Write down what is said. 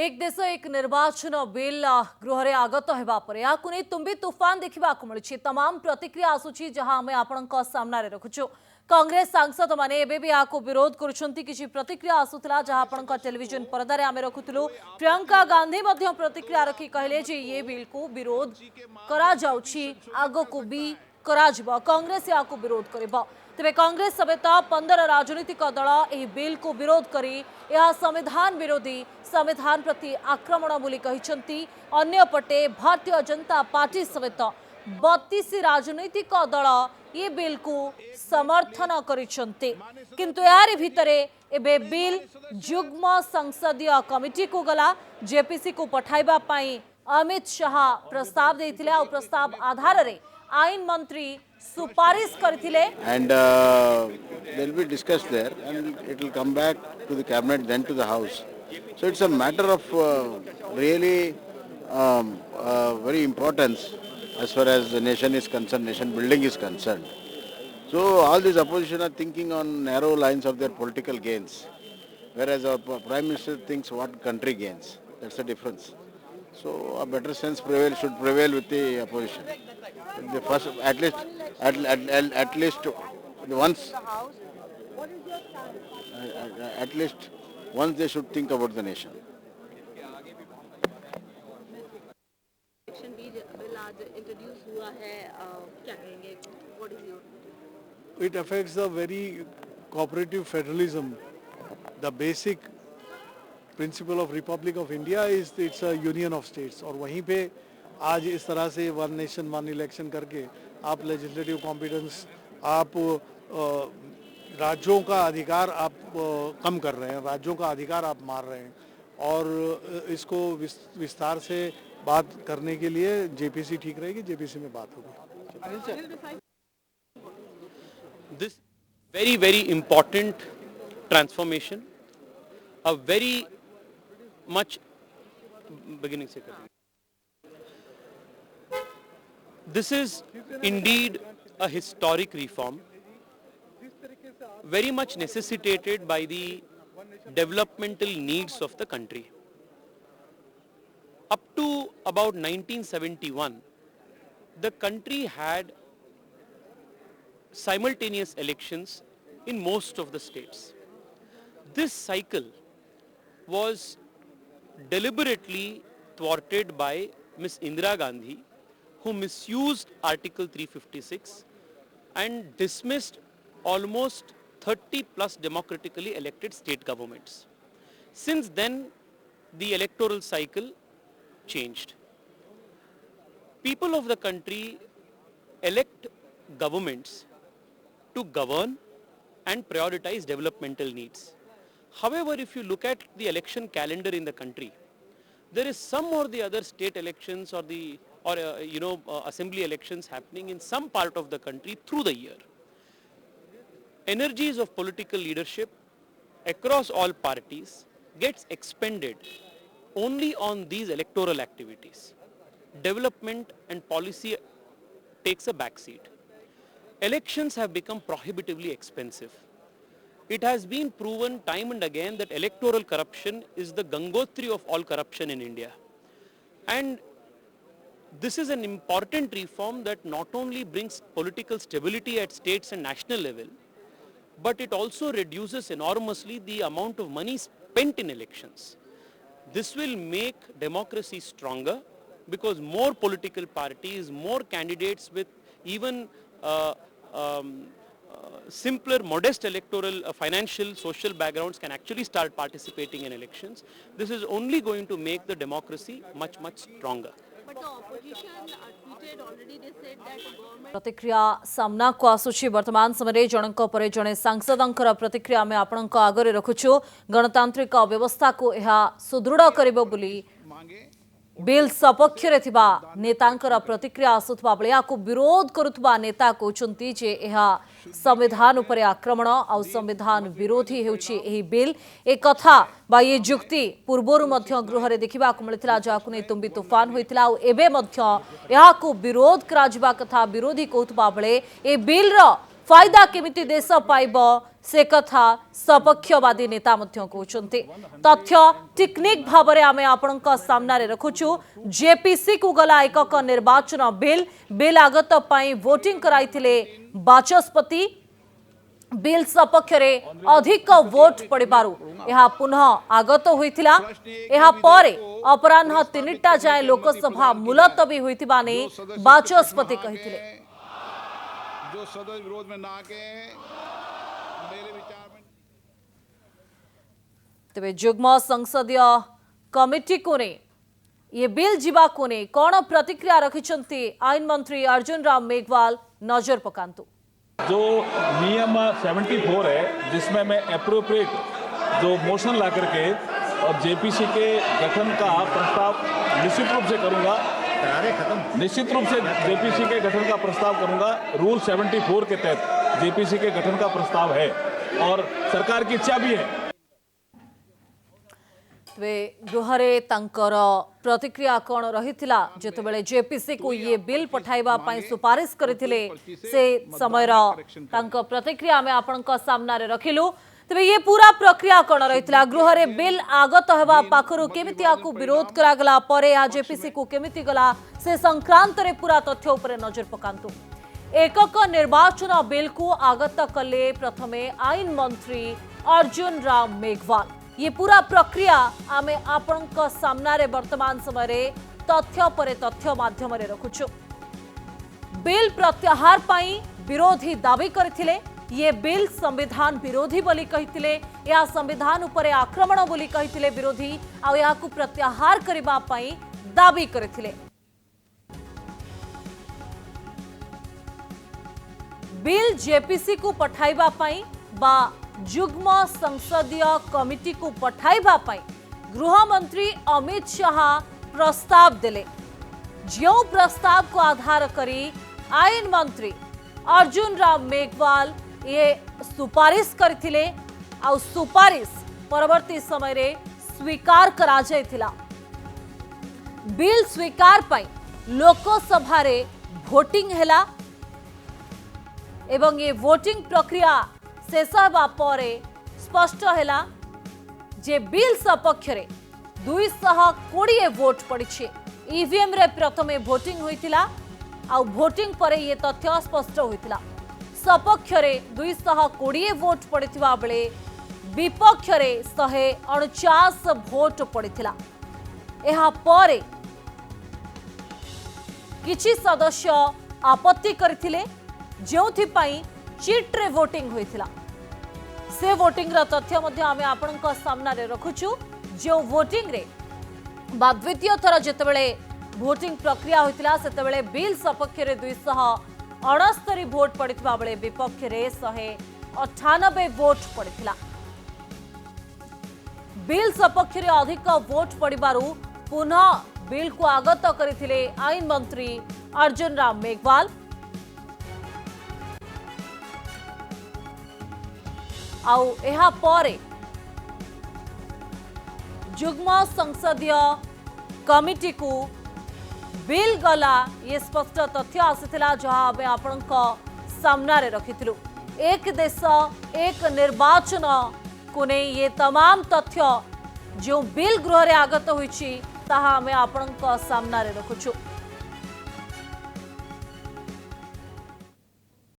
एक देश एक निर्वाचन बिल गृह आगत होगा तुम्बी तूफान देखा मिली तमाम प्रतिक्रिया आसूची जहां आम आपण सामने रखुचु। कांग्रेस सांसद मैंने भी विरोध कर प्रतिक्रिया आसूला जहां आपण टेलीविजन पर्दार आम रखुलु। प्रियंका गांधी प्रतिक्रिया रखी कहले ये बिल को विरोध आगक भी कांग्रेस या विरोध कर तेरे कांग्रेस समेत 15 राजनीतिक दल यह बिल को विरोध करी यह संविधान विरोधी संविधान प्रति आक्रमण बोली कहते। अन्यपटे भारतीय जनता पार्टी समेत 32 राजनीतिक दल ये बिल को समर्थन करिसेंती। किंतु यार भितरे एबे बिल जुग्म संसदीय कमिटी को गला जेपीसी को पठाइबा पाई अमित शाह प्रस्ताव देथिले और प्रस्ताव आधार रे आईन मंत्री सुपारिश करथिले and they'll be discussed there and it will come back to the cabinet then to the house. So it's a matter of really very importance as far as the nation is concerned, nation building is concerned. So all these opposition are thinking on narrow lines of their political gains, whereas our Prime Minister thinks what country gains. That's the difference. So a better sense should prevail with the opposition. The first, at least once they should think about the nation. It affects the very cooperative federalism. The basic principle of Republic of India is it's a union of states. और वहीं पे आज इस तरह से one nation one election करके आप legislative competence आप राज्यों का अधिकार आप कम कर रहे हैं, राज्यों का अधिकार आप मार रहे हैं और इसको विस्तार से बात करने के लिए जेपीसी ठीक रहेगी, जेपीसी में बात होगी। This very important transformation, a very much beginning से करें. This is indeed a historic reform, very much necessitated by the developmental needs of the country. Up to about 1971, the country had simultaneous elections in most of the states. This cycle was deliberately thwarted by Ms. Indira Gandhi, who misused Article 356 and dismissed almost 30 plus democratically elected state governments. Since then, the electoral cycle changed. People of the country elect governments to govern and prioritize developmental needs. However, if you look at the election calendar in the country, there is some or the other state elections or assembly elections happening in some part of the country through the year. Energies of political leadership across all parties gets expended only on these electoral activities. Development and policy takes a backseat. Elections have become prohibitively expensive. It has been proven time and again that electoral corruption is the Gangotri of all corruption in India. And this is an important reform that not only brings political stability at states and national level, but it also reduces enormously the amount of money spent in elections. This will make democracy stronger because more political parties, more candidates with even simpler, modest electoral, financial, social backgrounds can actually start participating in elections. This is only going to make the democracy much stronger. But the opposition tweeted already, they said that government... प्रतिक्रिया सामना को आसुची वर्तमान समय जनक पर जड़े सांसदंकर प्रतिक्रिया में आपण आगे रखुचु। गणतांत्रिक व्यवस्था को यह सुदृढ़ करिबो बोली बिल सपक्ष नेतांकर प्रतिक्रिया आसुवा बेले या विरोध करुवा नेता कहते जे संविधान उपरे आक्रमण आ संविधान विरोधी होउछि बिल एक कथा बा ये जुक्ति पूर्वर गृह में देखा मिलता जहां नहीं तुम्बी तूफान होता एवं विरोध करा कथा विरोधी कहता बेले ए बिल फायदा केमिति देश पाइब से कथा सपक्षवादी नेता मध्य कहते। तथ्य टेक्निक भाव में आम आपण सामने रखुचु। जेपीसी को गला एकक निर्वाचन बिल आगत पाई वोटिंग कराइथिले बाचस्पति। बिल सपक्ष अधिक वोट पड़बारु यह पुनः आगत होइथिला। यह परे अपराह्न 3टा जाए लोकसभा मुलतवी होइथिबा ने बाचस्पति कहिथिले। जो सदस्य विरोध में ना के मेरे विचार में तेरे जुग्म संसदीय कमिटी को ने ये बिल जीवा को ने कौन प्रतिक्रिया रखिछंती आईन मंत्री अर्जुन राम मेघवाल नजर पकांतु। जो नियम 74 है जिसमें मैं एप्रोप्रिएट जो मोशन ला करके और जेपीसी के गठन का प्रस्ताव निश्चित रूप से करूंगा। निश्चित रूप से जेपीसी के गठन का प्रस्ताव करूंगा। रूल 74 के तहत जेपीसी के गठन का प्रस्ताव है और सरकार की इच्छा भी है। गृहरे तांकर प्रतिक्रिया कौन रही जितेबाला जेपीसी को ये बिल पठाइबा पई सुपारिश करथिले से समय प्रतिक्रिया में आपण सामने रखिलु। तेरे ये पूरा प्रक्रिया कौन रही गृहरे बिल आगत होगा पाखरु केमिति आकु विरोध करागला परे आ जेपीसी को केमिति गला से संक्रांत रे पूरा तथ्य उपरे नजर पकांतु। एकक निर्वाचन बिल को आगत कले प्रथमे आईन मंत्री अर्जुन राम मेघवाल। ये पूरा प्रक्रिया आमे आपण सामने वर्तमान समय तथ्य परे तथ्य माध्यम रखुचु। बिल प्रत्याहार पाई विरोधी दाबी करथिले। ये बिल संविधान विरोधी बोली कहिथिले। या संविधान उपरे आक्रमण बोली कहिथिले विरोधी आ याकु प्रत्याहार करिबा पाई दाबी करथिले। बिल जेपीसी को पठाइबा पाई बा जुग्म संसदीय कमिटी को पठाइबा पाई गृह मंत्री अमित शाह प्रस्ताव देले। जो प्रस्ताव को आधार करी आईन मंत्री अर्जुन राम मेघवाल ये सुपारिश करथिले आ सुपारिश परवर्ती समय रे स्वीकार करा जायथिला। बिल स्वीकार पाई लोकसभा रे वोटिंग हैला एवं ये वोटिंग प्रक्रिया शेष होगा परे स्पष्ट हैला जे बिल सपक्ष रे 220 वोट पड़ी। ईवीएम रे प्रथमे वोटिंग होइतिला आ वोटिंग परे ये तथ्य स्पष्ट होइतिला। सपक्ष रे 220 वोट पड़िथिबा बेले विपक्ष रे 149 वोट पड़िथिला। एहा परे किछि सदस्य आपत्ति करथिले जोथि पई चिट रे वोटिंग होइथिला। से वोटिंग रा तथ्य मध्ये आमे आपनक सामना रे रखुछु। जो वोटिंग रे बा द्वितीय थर जेतेबेले वोटिंग प्रक्रिया होइतिला सेतेबेले बिल सपक्ष रे 269 वोट पड़िथिबा बेले विपक्ष रे 198 वोट पड़िथिला। बिल सपक्ष रे अधिक वोट पड़िबारु पुनः बिल को आगत करथिले आईन मंत्री अर्जुन राम मेघवाल। आउ एहा परे जुग्म संसदीय कमिटी को बिल गला ये स्पष्ट तथ्य आसीथिला जहां आमे आपनक सामना रे रखिथिलु। एक देश एक निर्वाचन को ने ये तमाम तथ्य जो बिल गृह रे आगत होईछि ताहा आमे आपनक सामना रे रखुछु।